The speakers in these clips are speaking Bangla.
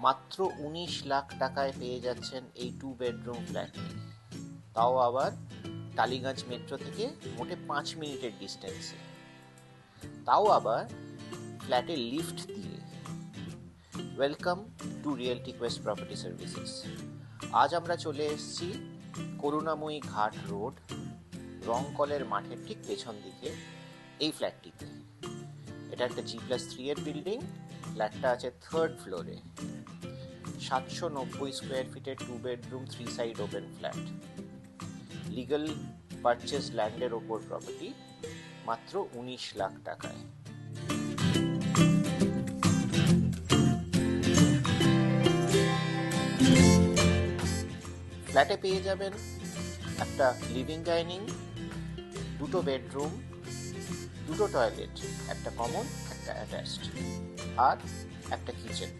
মাত্র 19 লাখ টাকায় পেয়ে যাচ্ছেন এই 2 বেডরুম ফ্ল্যাটটি, তাও আবার টালিগঞ্জ মেট্রো থেকে মোটে 5 মিনিটের ডিস্টেন্সে, তাও আবার ফ্ল্যাটে লিফট দিয়ে। Welcome to realty Quest property services. আজ আমরা চলে এসেছি করুণাময়ী ঘাট রোড, রংকলের মাঠের ঠিক পেছন দিকে এই ফ্ল্যাটটিতে। এটা একটা G+3 এর বিল্ডিং। ফ্ল্যাটটা আছে 3rd ফ্লোরে। 790 স্কোয়ার ফিটের 2 bedroom 3 side open flat. Legal purchase ল্যান্ডের ওপর প্রপার্টি, মাত্র 19 লাখ টাকায়। ফ্ল্যাটে পেয়ে যাবেন একটা লিভিং ডাইনিং, 2টো বেডরুম, 2টো টয়লেট, একটা কমন, একটা অ্যাটাচড, আর একটা কিচেন।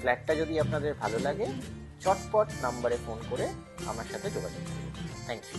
ফ্ল্যাটটা যদি আপনাদের ভালো লাগে, চটপট নাম্বারে ফোন করে আমার সাথে যোগাযোগ করুন। Thank you.